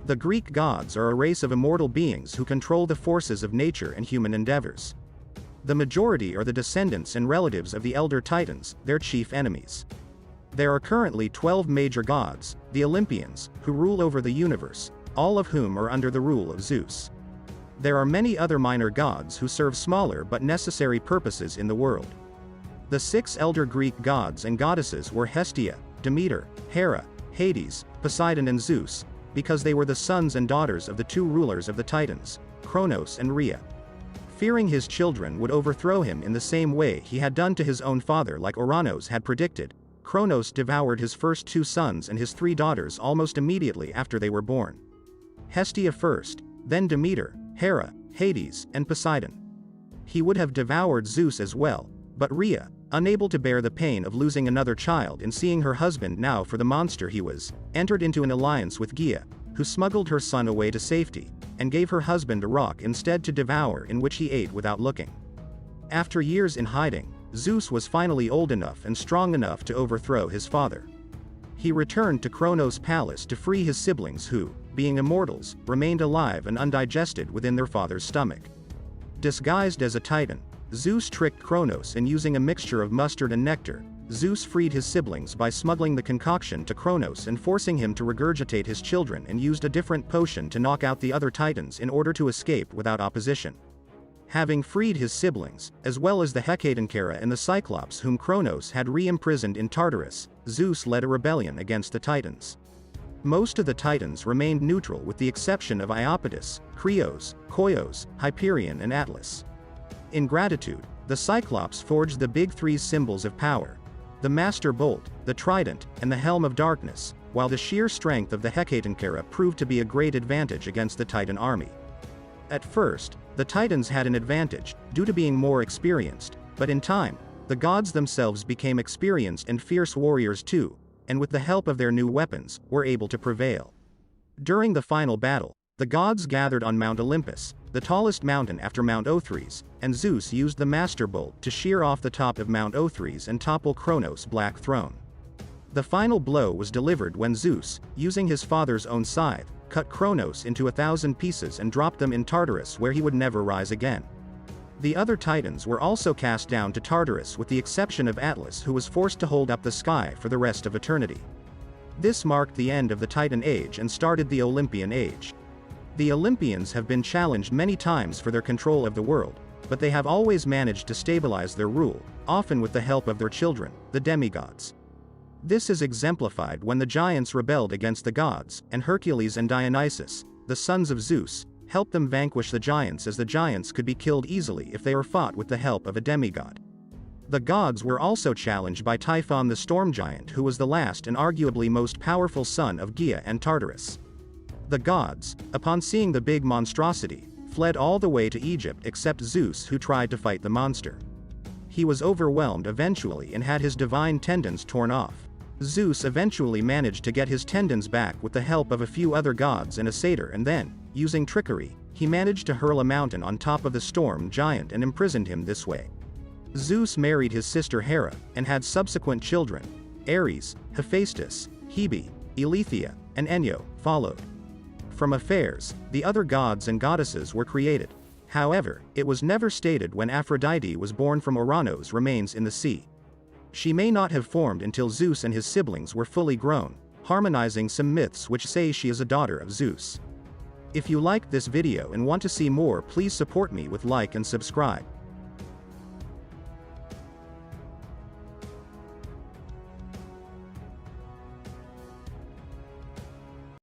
The Greek gods are a race of immortal beings who control the forces of nature and human endeavors. The majority are the descendants and relatives of the elder Titans, their chief enemies. There are currently 12 major gods, the Olympians, who rule over the universe, all of whom are under the rule of Zeus. There are many other minor gods who serve smaller but necessary purposes in the world. The 6 elder Greek gods and goddesses were Hestia, Demeter, Hera, Hades, Poseidon and Zeus, because they were the sons and daughters of the 2 rulers of the Titans, Kronos and Rhea. Fearing his children would overthrow him in the same way he had done to his own father like Ouranos had predicted, Kronos devoured his first 2 sons and his 3 daughters almost immediately after they were born. Hestia first, then Demeter, Hera, Hades, and Poseidon. He would have devoured Zeus as well, but Rhea, unable to bear the pain of losing another child and seeing her husband now for the monster he was, entered into an alliance with Gaia, who smuggled her son away to safety, and gave her husband a rock instead to devour, in which he ate without looking. After years in hiding, Zeus was finally old enough and strong enough to overthrow his father. He returned to Kronos' palace to free his siblings who, being immortals, remained alive and undigested within their father's stomach. Disguised as a Titan, Zeus tricked Kronos, and using a mixture of mustard and nectar, Zeus freed his siblings by smuggling the concoction to Kronos and forcing him to regurgitate his children, and used a different potion to knock out the other Titans in order to escape without opposition. Having freed his siblings, as well as the Hecatoncheira and the Cyclops whom Kronos had re-imprisoned in Tartarus, Zeus led a rebellion against the Titans. Most of the Titans remained neutral with the exception of Iapetus, Krios, Koios, Hyperion and Atlas. In gratitude, the Cyclops forged the big 3 symbols of power: the Master Bolt, the Trident, and the Helm of Darkness, while the sheer strength of the Hecatoncheira proved to be a great advantage against the Titan army. At first, the Titans had an advantage, due to being more experienced, but in time, the gods themselves became experienced and fierce warriors too, and with the help of their new weapons, were able to prevail. During the final battle, the gods gathered on Mount Olympus, the tallest mountain after Mount Othries, and Zeus used the Master Bolt to shear off the top of Mount Othries and topple Kronos' black throne. The final blow was delivered when Zeus, using his father's own scythe, cut Kronos into 1,000 pieces and dropped them in Tartarus, where he would never rise again. The other Titans were also cast down to Tartarus with the exception of Atlas, who was forced to hold up the sky for the rest of eternity. This marked the end of the Titan Age and started the Olympian Age. The Olympians have been challenged many times for their control of the world, but they have always managed to stabilize their rule, often with the help of their children, the demigods. This is exemplified when the giants rebelled against the gods, and Hercules and Dionysus, the sons of Zeus, helped them vanquish the giants, as the giants could be killed easily if they were fought with the help of a demigod. The gods were also challenged by Typhon the storm giant, who was the last and arguably most powerful son of Gaia and Tartarus. The gods, upon seeing the big monstrosity, fled all the way to Egypt except Zeus, who tried to fight the monster. He was overwhelmed eventually and had his divine tendons torn off. Zeus eventually managed to get his tendons back with the help of a few other gods and a satyr, and then, using trickery, he managed to hurl a mountain on top of the storm giant and imprisoned him this way. Zeus married his sister Hera, and had subsequent children. Ares, Hephaestus, Hebe, Eileithyia, and Enyo followed. From affairs, the other gods and goddesses were created. However, it was never stated when Aphrodite was born from Ouranos remains in the sea. She may not have formed until Zeus and his siblings were fully grown, harmonizing some myths which say she is a daughter of Zeus. If you liked this video and want to see more, please support me with like and subscribe.